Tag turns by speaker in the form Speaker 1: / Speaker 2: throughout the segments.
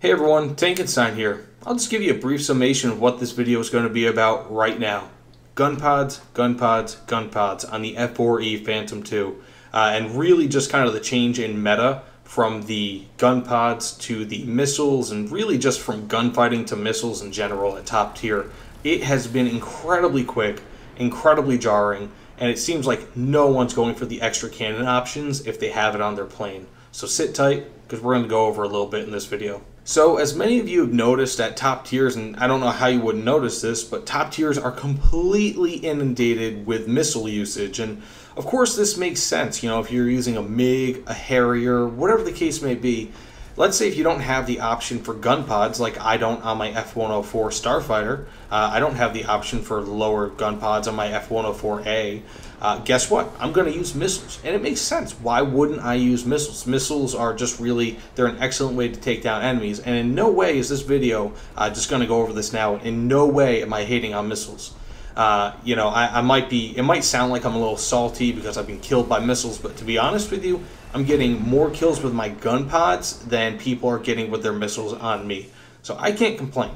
Speaker 1: Hey everyone, Tankenstein here. I'll just give you a brief summation of what this video is going to be about right now. Gun pods, gun pods, gun pods on the F4E Phantom II. And really just kind of the change in meta from the gun pods to the missiles, and really just from gunfighting to missiles in general at top tier. It has been incredibly quick, incredibly jarring, and it seems like no one's going for the extra cannon options if they have it on their plane. So sit tight, because we're going to go over a little bit in this video. So as many of you have noticed at top tiers, and I don't know how you wouldn't notice this, but top tiers are completely inundated with missile usage. And of course this makes sense, you know, if you're using a MiG, a Harrier, whatever the case may be. Let's say if you don't have the option for gun pods, like I don't on my F-104 Starfighter, I don't have the option for lower gun pods on my F-104A, guess what? I'm going to use missiles. And it makes sense. Why wouldn't I use missiles? Missiles are just really, they're an excellent way to take down enemies. And in no way is this video, just going to go over this now, in no way am I hating on missiles. You know, it might sound like I'm a little salty because I've been killed by missiles, but to be honest with you, I'm getting more kills with my gun pods than people are getting with their missiles on me. So I can't complain.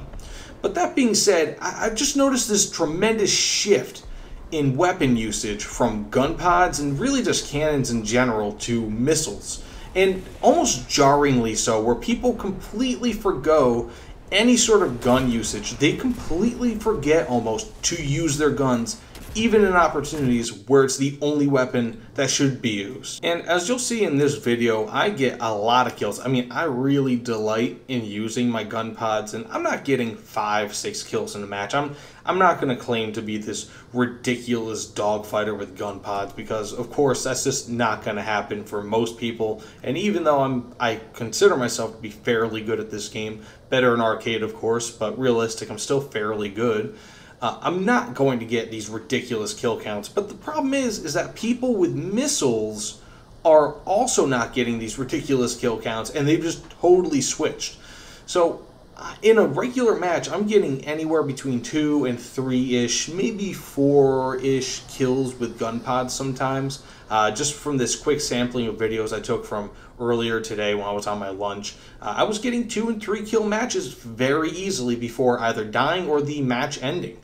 Speaker 1: But that being said, I've just noticed this tremendous shift in weapon usage from gun pods and really just cannons in general to missiles. And almost jarringly so, where people completely forgo any sort of gun usage. They completely forget almost to use their guns, even in opportunities where it's the only weapon that should be used. And as you'll see in this video, I get a lot of kills. I mean, I really delight in using my gun pods, and I'm not getting 5-6 kills in a match. I'm not going to claim to be this ridiculous dogfighter with gun pods, because of course that's just not going to happen for most people. And even though I consider myself to be fairly good at this game, better in arcade of course, but realistic, I'm still fairly good. I'm not going to get these ridiculous kill counts, but the problem is that people with missiles are also not getting these ridiculous kill counts, and they've just totally switched. So in a regular match, I'm getting anywhere between 2 and 3-ish, maybe 4-ish kills with gun pods sometimes. Just from this quick sampling of videos I took from earlier today when I was on my lunch, I was getting 2 and 3 kill matches very easily before either dying or the match ending.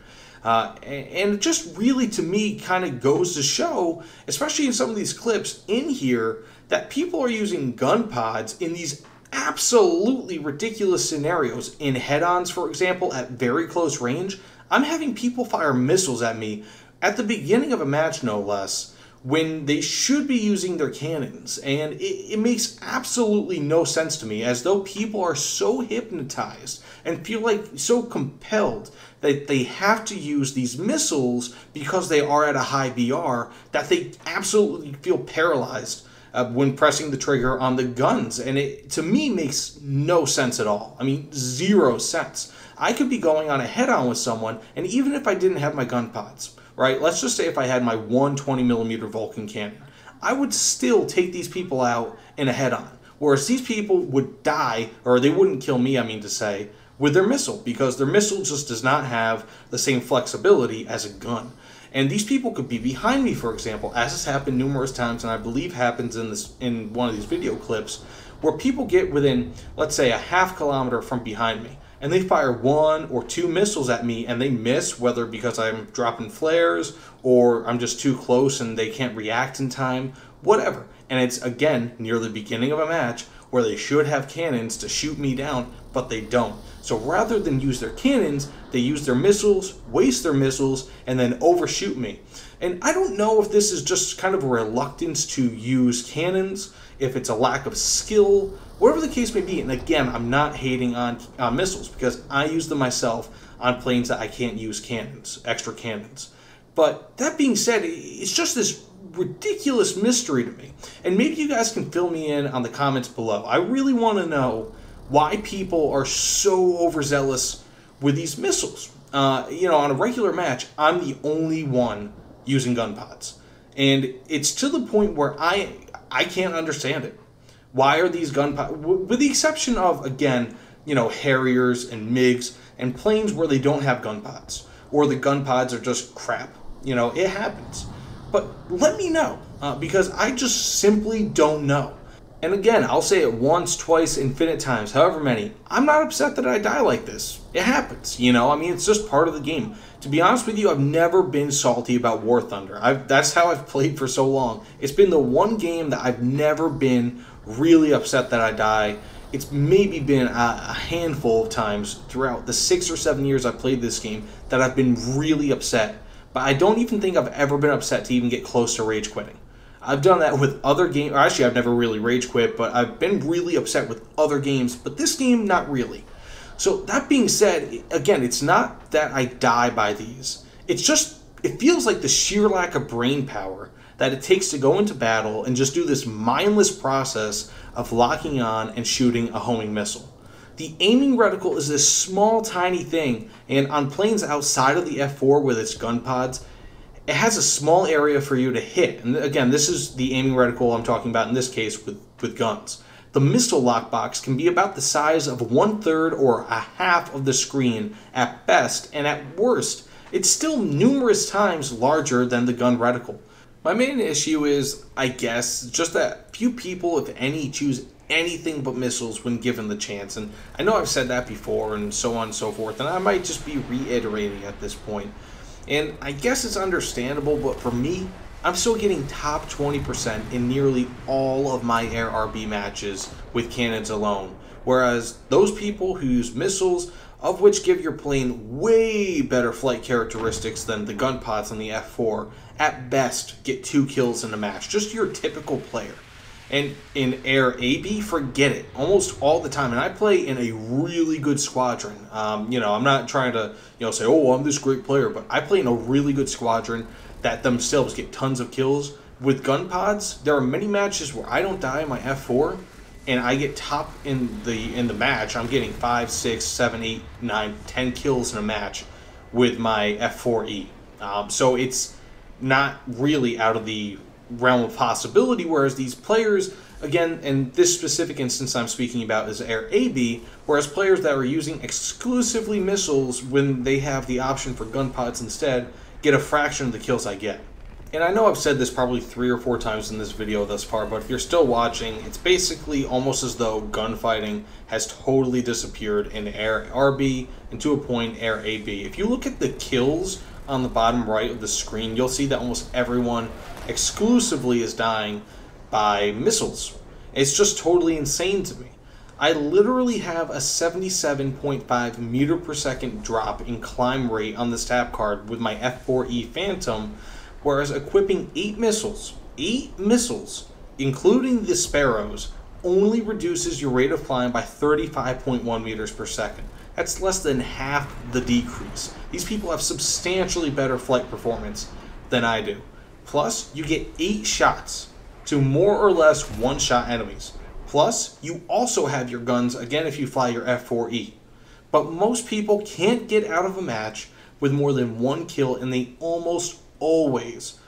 Speaker 1: And it just really, to me, kind of goes to show, especially in some of these clips in here, that people are using gun pods in these absolutely ridiculous scenarios. In head-ons, for example, at very close range, I'm having people fire missiles at me at the beginning of a match, no less, when they should be using their cannons. And it makes absolutely no sense to me, as though people are so hypnotized and feel like so compelled that they have to use these missiles because they are at a high BR, that they absolutely feel paralyzed when pressing the trigger on the guns. And it, to me, makes no sense at all. I mean, 0 sense. I could be going on a head-on with someone, and even if I didn't have my gun pods, right? Let's just say if I had my 120mm Vulcan cannon, I would still take these people out in a head-on. Whereas these people would die, or they wouldn't kill me, I mean to say, with their missile, because their missile just does not have the same flexibility as a gun. And these people could be behind me, for example, as has happened numerous times, and I believe happens in one of these video clips, where people get within, let's say, a half kilometer from behind me, and they fire 1 or 2 missiles at me, and they miss, whether because I'm dropping flares or I'm just too close and they can't react in time, whatever. And it's, again, near the beginning of a match where they should have cannons to shoot me down, but they don't. So rather than use their cannons, they use their missiles, waste their missiles, and then overshoot me. And I don't know if this is just kind of a reluctance to use cannons, if it's a lack of skill, whatever the case may be. And again, I'm not hating on missiles, because I use them myself on planes that I can't use cannons, extra cannons. But that being said, it's just this ridiculous mystery to me. And maybe you guys can fill me in on the comments below. I really want to know why people are so overzealous with these missiles. You know, on a regular match, I'm the only one using gun pods. And it's to the point where I can't understand it. Why are these gun pods, with the exception of, again, you know, Harriers and MiGs and planes where they don't have gun pods, or the gun pods are just crap. You know, it happens. But let me know, because I just simply don't know. And again, I'll say it once, twice, infinite times, however many. I'm not upset that I die like this. It happens, you know? I mean, it's just part of the game. To be honest with you, I've never been salty about War Thunder. That's how I've played for so long. It's been the one game that I've never been really upset that I die. It's maybe been a handful of times throughout the 6 or 7 years I've played this game that I've been really upset. But I don't even think I've ever been upset to even get close to rage quitting. I've done that with other games. Actually, I've never really rage quit, but I've been really upset with other games. But this game, not really. So that being said, again, it's not that I die by these. It's just, it feels like the sheer lack of brain power that it takes to go into battle and just do this mindless process of locking on and shooting a homing missile. The aiming reticle is this small, tiny thing, and on planes outside of the F4 with its gun pods, it has a small area for you to hit. And again, this is the aiming reticle I'm talking about in this case with guns. The missile lockbox can be about the size of 1/3 or a half of the screen at best, and at worst, it's still numerous times larger than the gun reticle. My main issue is, I guess, just that few people, if any, choose anything but missiles when given the chance. And I know I've said that before and so on and so forth, and I might just be reiterating at this point. And I guess it's understandable, but for me, I'm still getting top 20% in nearly all of my air RB matches with cannons alone. Whereas those people who use missiles, of which give your plane way better flight characteristics than the gun pods on the F4, at best get 2 kills in a match. Just your typical player. And in Air AB, forget it. Almost all the time. And I play in a really good squadron. You know, I'm not trying to, say, oh, I'm this great player. But I play in a really good squadron that themselves get tons of kills. With gun pods, there are many matches where I don't die in my F4. And I get top in the match. I'm getting 5, 6, 7, 8, 9, 10 kills in a match with my F4E. So it's not really out of the realm of possibility, whereas these players, again, in this specific instance I'm speaking about is Air AB, whereas players that are using exclusively missiles when they have the option for gun pods instead get a fraction of the kills I get. And I know I've said this probably 3 or 4 times in this video thus far, but if you're still watching, it's basically almost as though gunfighting has totally disappeared in Air RB and to a point Air AB. If you look at the kills on the bottom right of the screen, you'll see that almost everyone exclusively is dying by missiles. It's just totally insane to me. I literally have a 77.5 meter per second drop in climb rate on the stat card with my F4E Phantom, whereas equipping 8 missiles, including the Sparrows, only reduces your rate of climb by 35.1 meters per second. That's less than half the decrease. These people have substantially better flight performance than I do. Plus, you get 8 shots to more or less one-shot enemies. Plus, you also have your guns, again, if you fly your F4E. But most people can't get out of a match with more than 1 kill, and they almost always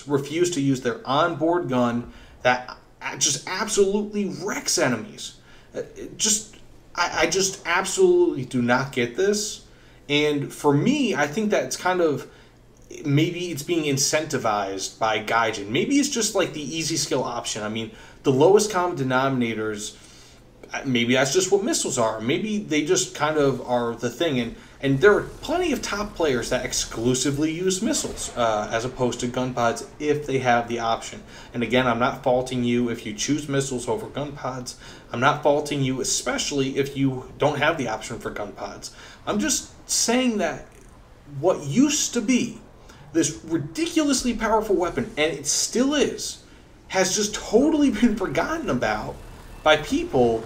Speaker 1: refuse to use their onboard gun that just absolutely wrecks enemies. I just absolutely do not get this. And for me, I think that it's kind of, maybe it's being incentivized by Gaijin. Maybe it's just like the easy skill option. I mean, the lowest common denominators, maybe that's just what missiles are. Maybe they just kind of are the thing. And there are plenty of top players that exclusively use missiles as opposed to gun pods if they have the option. And again, I'm not faulting you if you choose missiles over gun pods. I'm not faulting you especially if you don't have the option for gun pods. I'm just saying that what used to be this ridiculously powerful weapon, and it still is, has just totally been forgotten about by people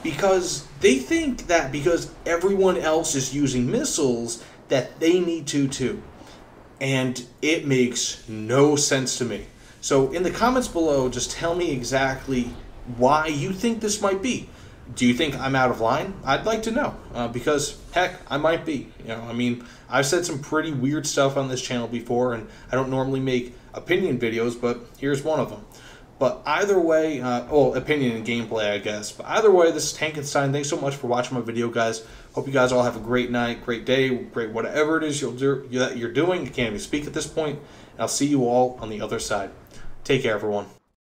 Speaker 1: because they think that because everyone else is using missiles that they need to too. And it makes no sense to me. So in the comments below, just tell me exactly why you think this might be. Do you think I'm out of line? I'd like to know, because heck, I might be. I mean, I've said some pretty weird stuff on this channel before, and I don't normally make opinion videos, but here's one of them. But either way, well, opinion and gameplay, I guess. But either way, this is Tankenstein. Thanks so much for watching my video, guys. Hope you guys all have a great night, great day, great whatever it is that you're doing. You can't even speak at this point. And I'll see you all on the other side. Take care, everyone.